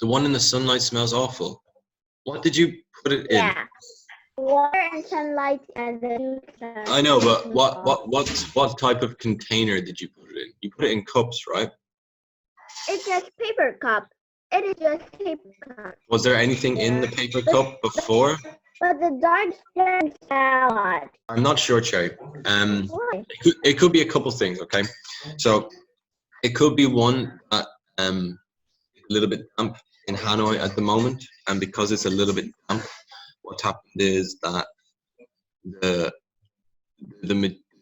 The one in the sunlight smells awful. What did you put it in? Yeah. Water and sunlight and then I know, but what type of container did you put it in? You put it in cups, right? It's just paper cup. It is just paper cup. Was there anything in the paper cup before? But the dark turns salad. I'm not sure, Cherry. Why? It could be a couple things, okay? So it could be one that a little bit damp in Hanoi at the moment, and because it's a little bit damp, what's happened is that the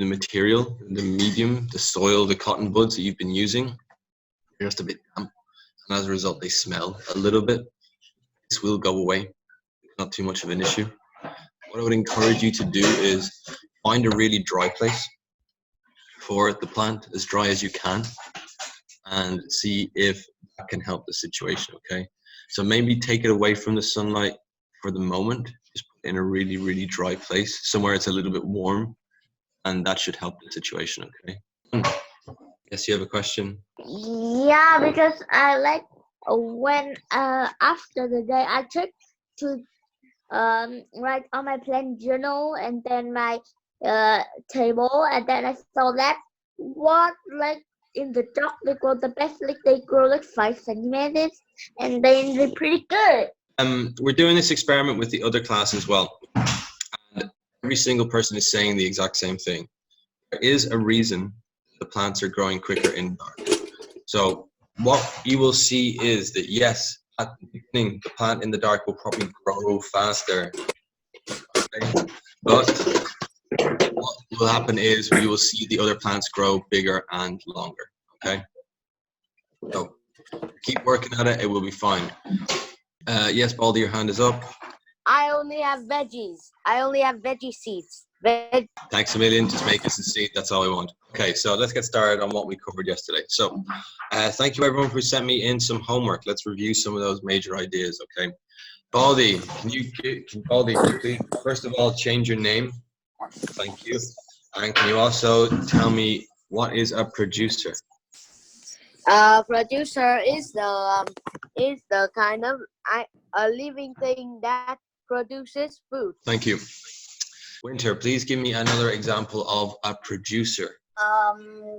material, the medium, the soil, the cotton buds that you've been using, they're just a bit damp, and as a result, they smell a little bit. This will go away. Not too much of an issue. What I would encourage you to do is find a really dry place for the plant, as dry as you can, and see if that can help the situation, okay? So maybe take it away from the sunlight for the moment, just put it in a really, really dry place, somewhere it's a little bit warm, and that should help the situation, okay? Yes, you have a question? Yeah, because I like when after the day I took to write on my plant journal and then my table, and then I saw that what like in the dark they grow the best, like they grow like 5 centimeters, and then they're pretty good. We're doing this experiment with the other class as well, and every single person is saying the exact same thing. There is a reason the plants are growing quicker in dark. So what you will see is that yes, at the beginning, the plant in the dark will probably grow faster. Okay? But what will happen is you will see the other plants grow bigger and longer. Okay? So keep working at it, it will be fine. Yes, Baldy, your hand is up. I only have veggies. I only have veggie seeds. Thanks a million. Just make us a seed. That's all we want. Okay, so let's get started on what we covered yesterday. So thank you everyone who sent me in some homework. Let's review some of those major ideas, okay? Baldy, can you please, first of all, change your name? Thank you. And can you also tell me what is a producer? Producer is the kind of a living thing that produces food. Thank you. Winter, please give me another example of a producer.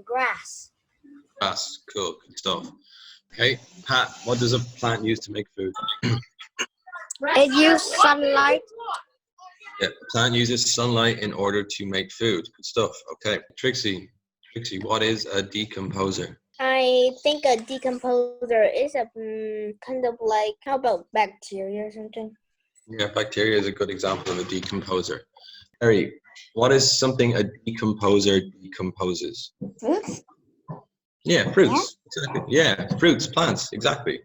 Grass. Grass, cool, good stuff. Okay, Pat, what does a plant use to make food? It uses sunlight. Yeah, the plant uses sunlight in order to make food. Good stuff. Okay, Trixie, what is a decomposer? I think a decomposer is a kind of like, how about bacteria or something? Yeah, bacteria is a good example of a decomposer. Harry, what is something a decomposer decomposes? Fruits? Yeah, fruits. Exactly. Yeah, fruits, plants, exactly.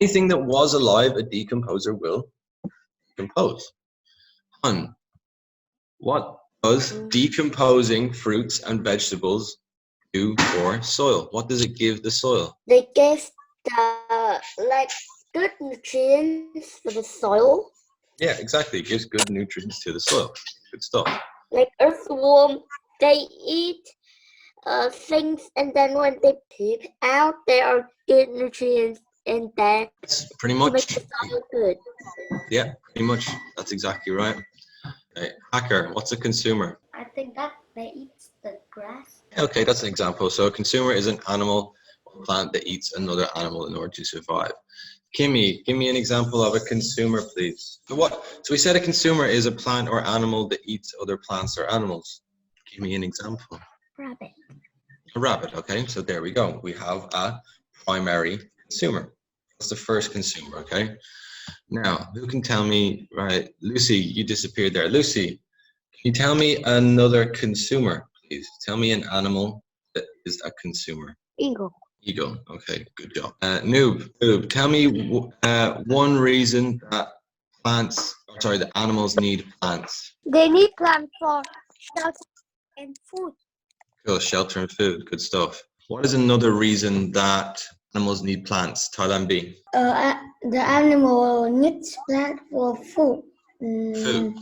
Anything that was alive, a decomposer will decompose. Hun, what does decomposing fruits and vegetables do for soil? What does it give the soil? They give the like good nutrients for the soil. Yeah, exactly. It gives good nutrients to the soil. Good stuff. Like earthworm, they eat things, and then when they poop out, there are good nutrients in there. That's pretty To make much. the soil good. Yeah, pretty much. That's exactly right. Okay. Hacker, what's a consumer? I think that they eat the grass. Okay, that's an example. So a consumer is an animal or plant that eats another animal in order to survive. Kimmy, give me an example of a consumer, please. So we said a consumer is a plant or animal that eats other plants or animals. Give me an example. Rabbit. A rabbit, okay? So there we go. We have a primary consumer. That's the first consumer, okay? Now, who can tell me, right, Lucy, you disappeared there. Lucy, can you tell me another consumer, please? Tell me an animal that is a consumer. Eagle. Eagle, okay, good job. Noob, tell me one reason that the animals need plants. They need plants for shelter and food. Cool, shelter and food, good stuff. What is another reason that animals need plants? Thailand B. The animal needs plant for food. Food.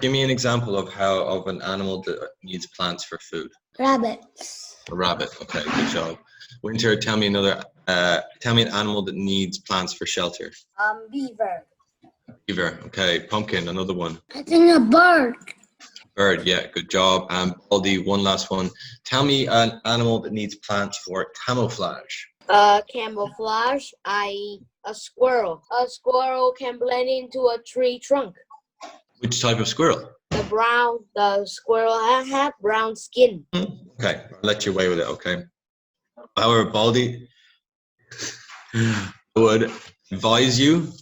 Give me an example of an animal that needs plants for food. Rabbits. A rabbit. Okay, good job. Winter, tell me another Tell me an animal that needs plants for shelter. Beaver. Beaver. Okay. Pumpkin, another one. I think a bird. Bird, yeah, good job. Baldy, one last one. Tell me an animal that needs plants for camouflage. Camouflage. A squirrel. A squirrel can blend into a tree trunk. Which type of squirrel? The squirrel have brown skin. Okay, I'll let you away with it, okay? However, Baldy, I would advise you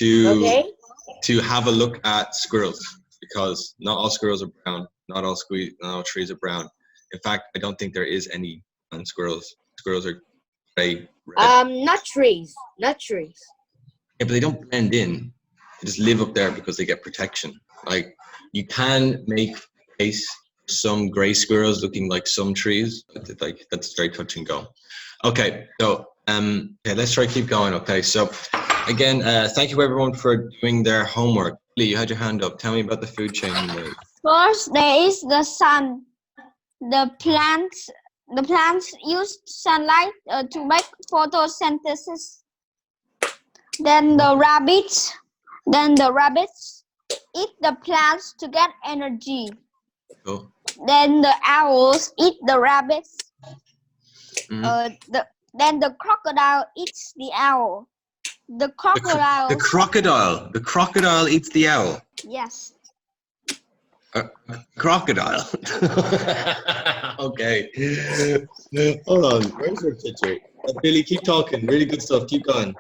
Okay. to have a look at squirrels, because not all squirrels are brown, not all trees are brown. In fact, I don't think there is any brown squirrels. Squirrels are gray, red. Not trees. Not trees. Yeah, but they don't blend in. They just live up there because they get protection. Like, you can make face some gray squirrels looking like some trees, but like that's very touch and go. Okay, so okay, let's try to keep going. Okay, so again, thank you everyone for doing their homework. Lee, you had your hand up. Tell me about the food chain. First, there is the sun. The plants use sunlight to make photosynthesis. Then the rabbits eat the plants to get energy. Cool. Then the owls eat the rabbits. Mhm. Then the crocodile eats the owl. The crocodile. The crocodile eats the owl. Yes. Crocodile. Okay. Hold on. Where's your picture? Billy, keep talking. Really good stuff. Keep going.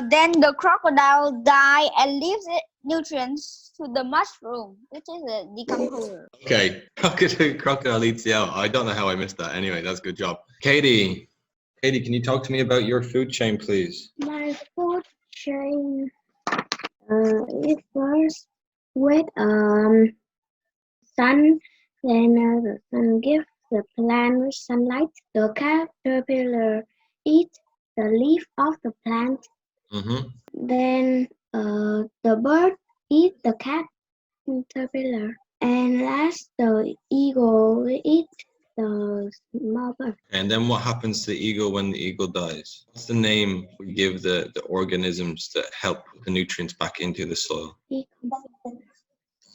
Then the crocodile die and leaves it nutrients to the mushroom, which is a decomposer. Okay. Crocodile eats the owl. I don't know how I missed that. Anyway, that's a good job. Katie, can you talk to me about your food chain, please? My food chain it starts with sun. Then the sun gives the plant sunlight. The caterpillar eats the leaf of the plant. Mm-hmm. Then the bird eats the caterpillar. And last, the eagle eats the small bird. And then what happens to the eagle when the eagle dies? What's the name we give the organisms that help put the nutrients back into the soil?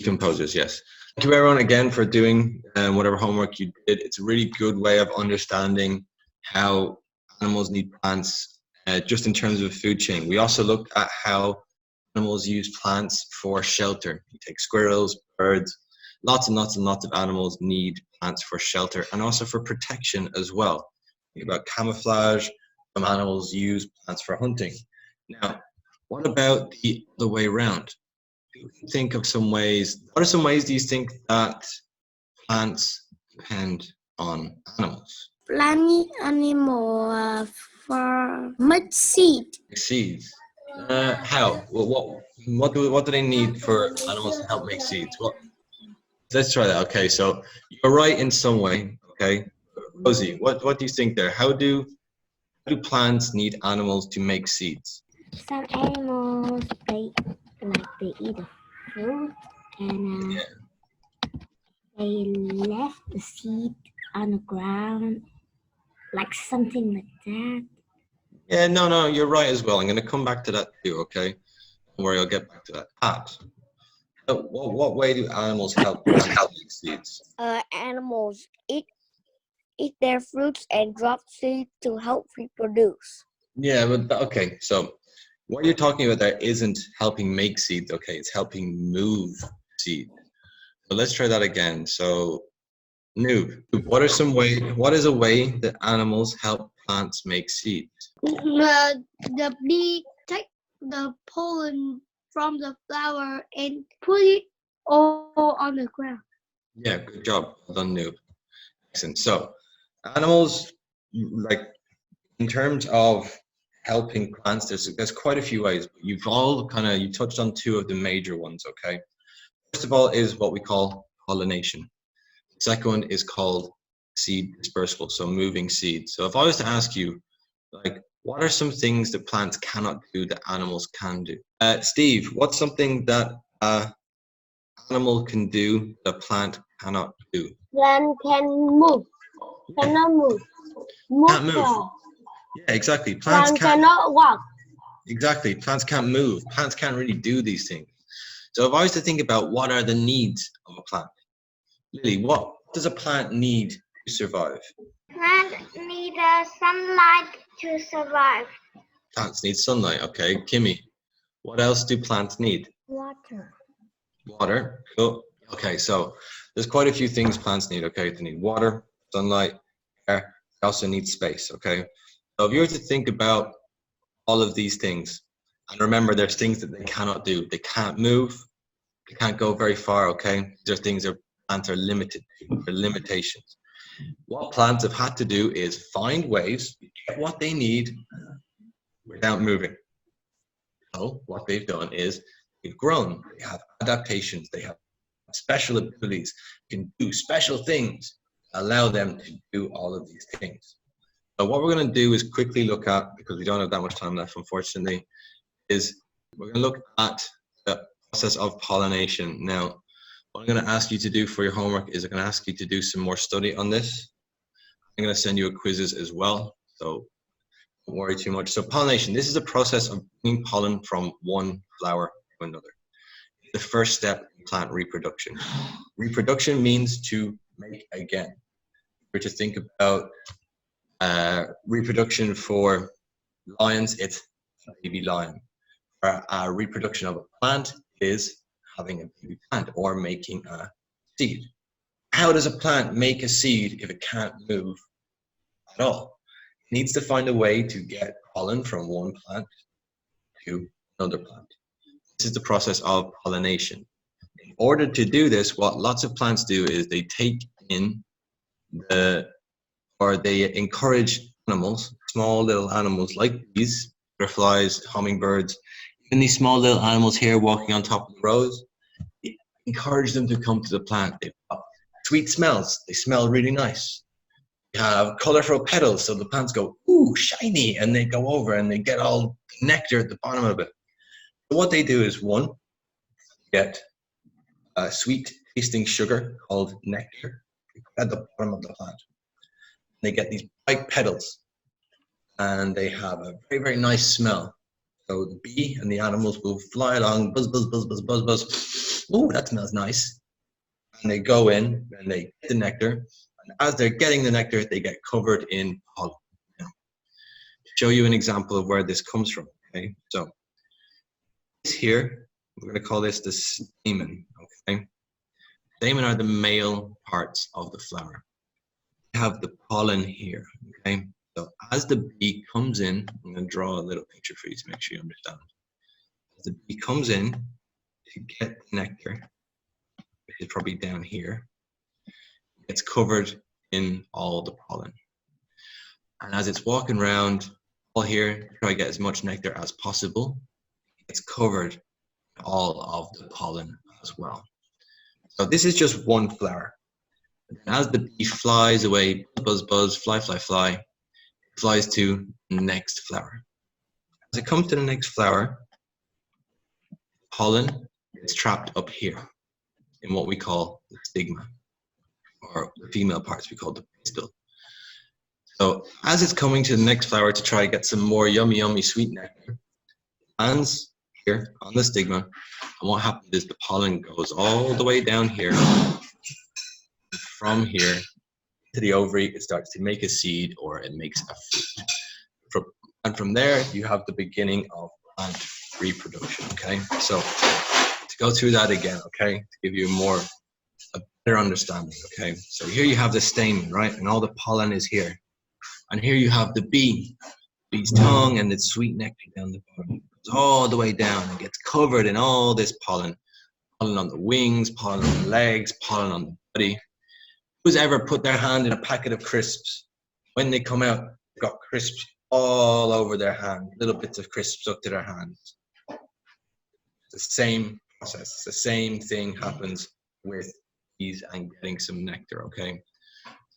Decomposers, yes. Thank you everyone again for doing whatever homework you did. It's a really good way of understanding how animals need plants just in terms of a food chain. We also looked at how animals use plants for shelter. You take squirrels, birds, lots and lots and lots of animals need plants for shelter and also for protection as well. Think about camouflage. Some animals use plants for hunting. Now, what about the other way around? Think of some ways. What are some ways do you think that plants depend on animals? Plant need animal for make seed. Seeds. How? What do they need for animals to help make seeds? Let's try that. Okay, so you're right in some way. Okay, Rosie, what do you think there? How do plants need animals to make seeds? Some animals they eat the fruit and they left the seed on the ground, like something like that. Yeah, no, you're right as well. I'm going to come back to that too. Okay, don't worry, I'll get back to that. Pat, what way do animals help plants make seeds? Animals eat their fruits and drop seeds to help reproduce. Yeah, but okay, so what you're talking about there isn't helping make seeds, okay? It's helping move seed. So let's try that again. So, Noob, what is a way that animals help plants make seeds? The bee take the pollen from the flower and put it all on the ground. Yeah, good job. Well done, Noob. Excellent. So, animals, like, in terms of helping plants, there's quite a few ways, but you touched on two of the major ones, okay? First of all is what we call pollination. The second one is called seed dispersal, so moving seeds. So if I was to ask you, like, what are some things that plants cannot do that animals can do? Steve, what's something that animal can do that a plant cannot do? Plant can move. Cannot move. Can't move. Yeah, exactly. Plants Plant can't. cannot walk. Exactly. Plants can't move. Plants can't really do these things. So if I was to think about what are the needs of a plant, Lily, what does a plant need to survive? Plants need sunlight to survive. Plants need sunlight. Okay, Kimmy, what else do plants need? Water. Water. Cool. Okay, so there's quite a few things plants need. Okay, they need water, sunlight, air. They also need space. Okay, so if you were to think about all of these things, and remember, there's things that they cannot do. They can't move. They can't go very far. Okay, there's things that plants are limited to. They're limitations. What plants have had to do is find ways to get what they need without moving. So what they've done is they've grown. They have adaptations. They have special abilities. Can do special things. Allow them to do all of these things. So what we're going to do is quickly look at, because we don't have that much time left, unfortunately, is we're going to look at the process of pollination. Now, what I'm going to ask you to do for your homework is I'm going to ask you to do some more study on this. I'm going to send you a quizzes as well, so don't worry too much. So pollination, this is the process of bringing pollen from one flower to another. The first step in plant reproduction. Reproduction means to make again. We're to think about reproduction for lions, it's a baby lion. For reproduction of a plant is having a baby plant or making a seed. How does a plant make a seed if it can't move at all? It needs to find a way to get pollen from one plant to another plant. This is the process of pollination. In order to do this, what lots of plants do is they take in they encourage animals, small little animals like bees, butterflies, hummingbirds, even these small little animals here walking on top of the rose, encourage them to come to the plant. They've got sweet smells. They smell really nice. They have colorful petals, so the plants go, ooh, shiny, and they go over and they get all the nectar at the bottom of it. So what they do is, one, get a sweet tasting sugar called nectar at the bottom of the plant. They get these bright petals, and they have a very, very nice smell. So the bee and the animals will fly along, buzz, buzz, buzz, buzz, buzz, buzz. Ooh, that smells nice. And they go in and they get the nectar. And as they're getting the nectar, they get covered in pollen. Now, to show you an example of where this comes from, okay? So this here, we're going to call this the stamen, okay? Stamen are the male parts of the flower. We have the pollen here, okay? So as the bee comes in, I'm going to draw a little picture for you to make sure you understand. As the bee comes in to get nectar, which is probably down here, it's covered in all the pollen. And as it's walking around all here, try to get as much nectar as possible, it's covered in all of the pollen as well. So this is just one flower. And as the bee flies away, buzz, buzz, fly, fly, fly, it flies to the next flower. As it comes to the next flower, pollen is trapped up here in what we call the stigma, or the female parts we call the pistil. So as it's coming to the next flower to try to get some more yummy, yummy sweet nectar, it lands here on the stigma, and what happens is the pollen goes all the way down here. From here to the ovary, it starts to make a seed or it makes a fruit. And from there, you have the beginning of plant reproduction, okay? So to go through that again, okay, to give you a better understanding, okay? So here you have the stamen, right? And all the pollen is here. And here you have the bee's tongue and its sweet nectar down the bottom. It goes all the way down and gets covered in all this pollen. Pollen on the wings, pollen on the legs, pollen on the body. Who's ever put their hand in a packet of crisps? When they come out, they've got crisps all over their hand, little bits of crisps stuck to their hands. The same process, the same thing happens with bees and getting some nectar, okay?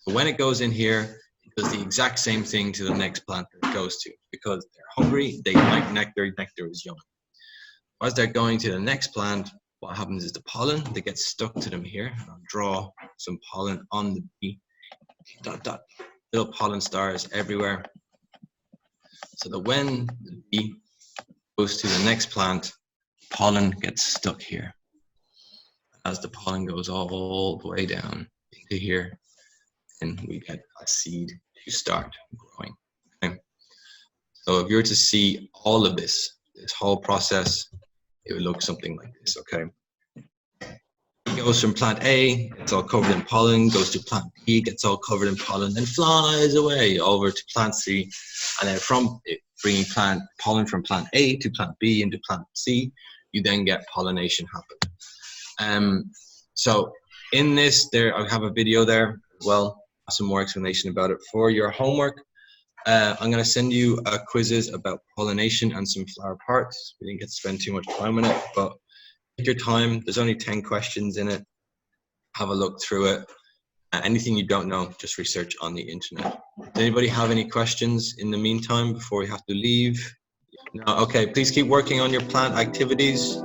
So when it goes in here, it does the exact same thing to the next plant that it goes to. Because they're hungry, they like nectar, nectar is yummy. As they're going to the next plant, what happens is the pollen, they get stuck to them here. I'll draw some pollen on the bee. Dot, dot. Little pollen stars everywhere. so that when the bee goes to the next plant, pollen gets stuck here. As the pollen goes all the way down into here, and we get a seed to start growing. Okay? So if you were to see all of this whole process, it would look something like this, okay? It goes from plant A, it's all covered in pollen, goes to plant B, gets all covered in pollen, then flies away over to plant C, and then from it, bringing pollen from plant A to plant B into plant C, you then get pollination happen. So in this, I have a video there as well, some more explanation about it. For your homework, I'm going to send you quizzes about pollination and some flower parts. We didn't get to spend too much time on it, but take your time. There's only 10 questions in it. Have a look through it. Anything you don't know, just research on the internet. Does anybody have any questions in the meantime before we have to leave? No? Okay, please keep working on your plant activities.